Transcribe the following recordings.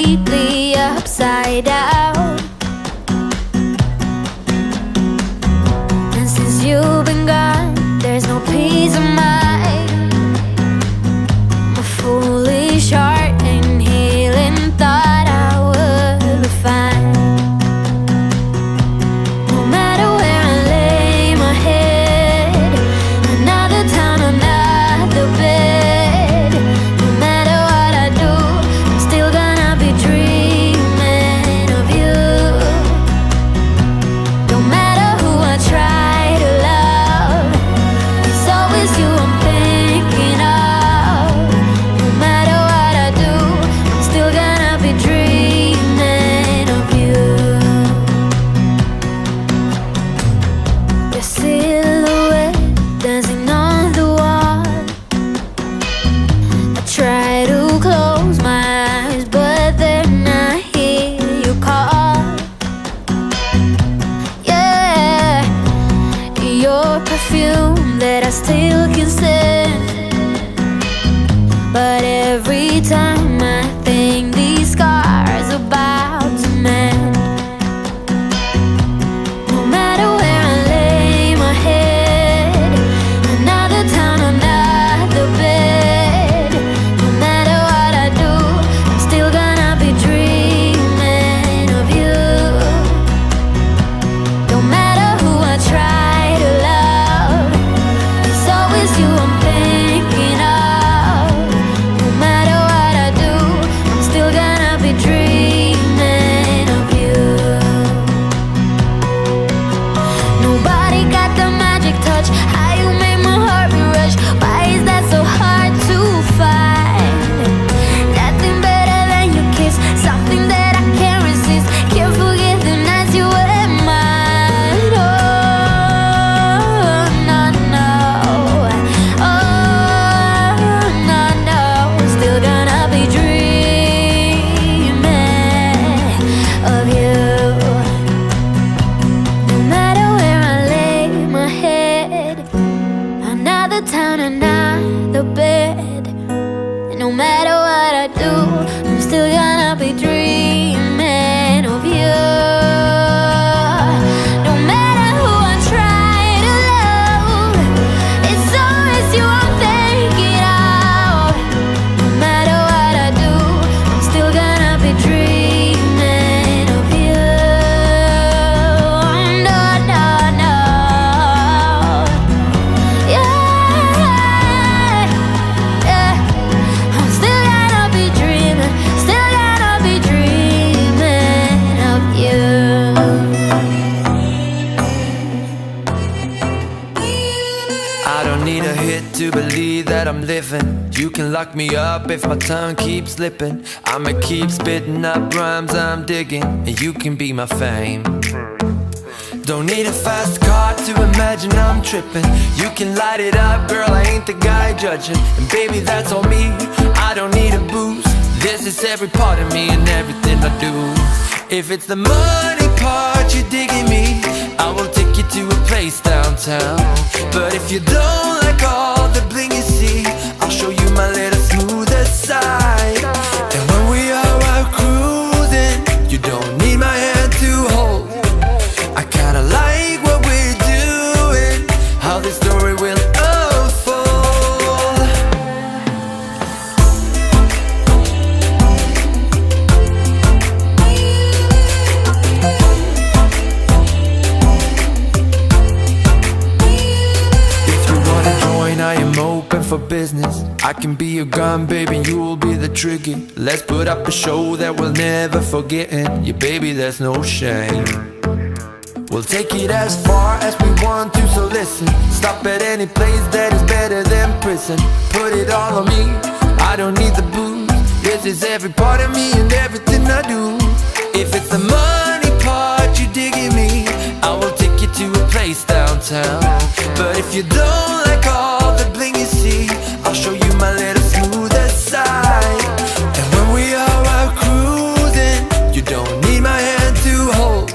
completely upside down. And since you've been gone, there's no peace of mind. My foolish heart and healing thought I would be fine. No matter where I lay my head, another town, another bed. No matter what I do, I'm still gonna be dreaming of you. No matter who I try to love, it's always you I'm thinking of. No matter what I do, I'm still gonna be dreaming of you. Your silhouette dancing on the wall. I try to close my eyes, but then I hear you call. Yeah, your perfume that I still can stand. But every time I think these scars about to mend. No matter where I lay my head, another town, another bed. No matter what I do, I'm still gonna be dreaming of you. No matter who I try to love, it's always you I'm thinking of. No matter what I do, I'm still gonna be dreaming of you. Nobody got the magic touch. How you make my heart rush? Why is that so hard to find? Nothing better than your kiss, something that I can't resist. Can't forget the nights you were mine. Oh, no, no. Oh, no, no. Still gonna be dreaming of you. No matter where I lay my head, another town, another bed. No matter what I do, I'm still gonna be dreaming of you. No matter who I try to love, it's always you I'm thinking of. No matter what I do, I'm still gonna be dreaming of you. No, no, no. Yeah, yeah. I'm still gonna be dreaming, still gonna be dreaming of you. I don't need a hit to believe that I'm living. You can lock me up if my tongue keeps slipping. I'ma keep spitting up rhymes I'm digging, and you can be my fame. Don't need a fast car to imagine I'm tripping. You can light it up, girl, I ain't the guy judging. And baby, that's on me, I don't need a boost. This is every part of me and everything I do. If it's the money part you're digging me, I will take you to a place downtown. But if you don't like all the bling you see, I'll show you my little smoother side. And when we are out cruising, you don't need my hand to hold. I kinda like what we're doing, how this story will unfold. If you wanna join, I am open for business. I can be your gun, baby, you'll be the trigger. Let's put up a show that we'll never forget. And yeah, baby, there's no shame. We'll take it as far as we want to, so listen. Stop at any place that is better than prison. Put it all on me, I don't need the booze. This is every part of me and everything I do. If it's the money part you're digging me, I will take you to a place downtown. But if you don't like all the bling you see, I'll show you my little smoother side. And when we are out cruising, you don't need my hand to hold.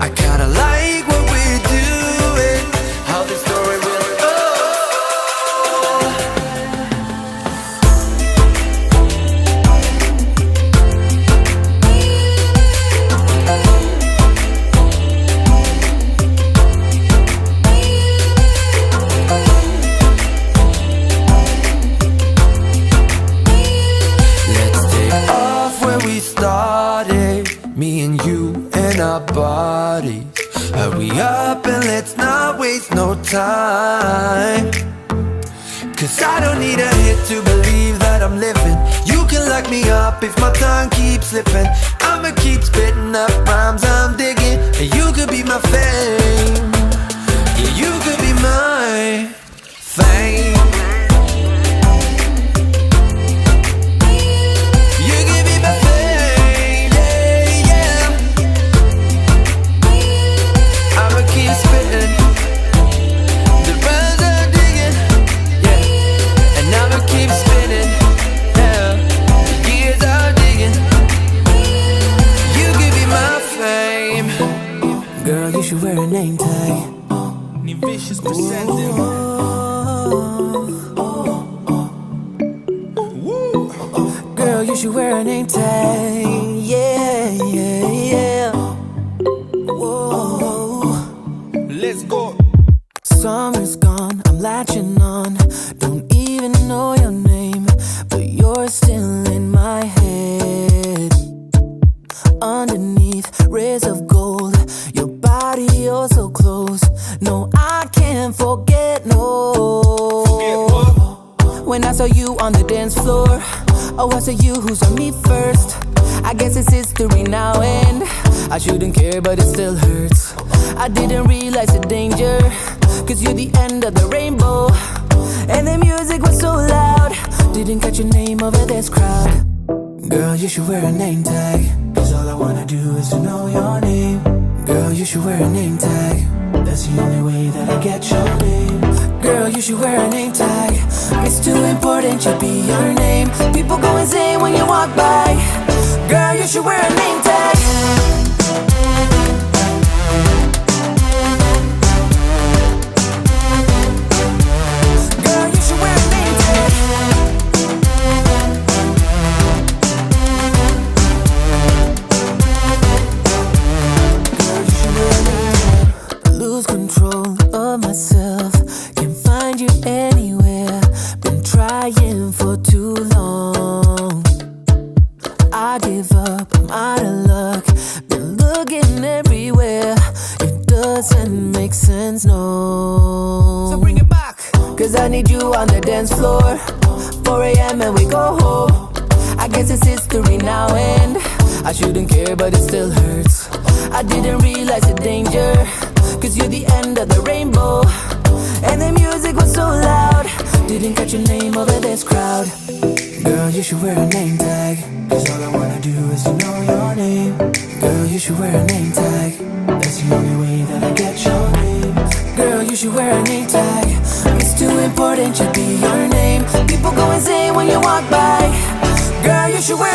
I kinda like what we're doing, how this story will time. Cause I don't need a hit to believe that I'm living. You can lock me up if my tongue keeps slipping. I'ma keep spitting up rhymes I'm digging. And you could be my fame. Yeah, you could be my fame. You could be my fame, yeah, yeah. I'ma keep spitting the rhymes I'm digging, yeah. And I'ma keep spinning, yeah. The years I'm digging. You could be my fame. Girl, you should wear a name tag. Vicious presenting. Girl, you should wear a name tag. Yeah, yeah, yeah. Whoa. Let's go. Summer's gone, I'm latching on. Don't even know your name, but you're still in my head. Underneath rays of gold, your body oh so close. No, I can't forget, no. When I saw you on the dance floor, oh, I saw you who saw me first. I guess it's history now and I shouldn't care, but it still hurts. I didn't realize the danger, cause you're the end of the rainbow. And the music was so loud, didn't catch your name over this crowd. Girl, you should wear a name tag, cause all I wanna do is to know your name. Girl, you should wear a name tag, that's the only way that I get your name. Girl, you should wear a name tag, it's too important to be your name. People go insane when you walk by. Girl, you should wear a name tag. Girl, you should wear a name tag. Girl, you should wear a name tag. Lose control of myself, can't find you anywhere. Been trying for too long. I give up, I'm out of luck. Been looking everywhere, it doesn't make sense, no. So bring it back. Cause I need you on the dance floor. 4 a.m. and we go home. I guess it's history now and I shouldn't care, but it still hurts. I didn't realize the danger, cause you're the end of the rainbow. And the music was so loud, didn't catch your name over this crowd. Girl, you should wear a name tag, cause all I wanna do is to know your name. Girl, you should wear a name tag, that's the only way that I get your name. Girl, you should wear a name tag, it's too important to be your name. People go insane when you walk by. Girl, you should wear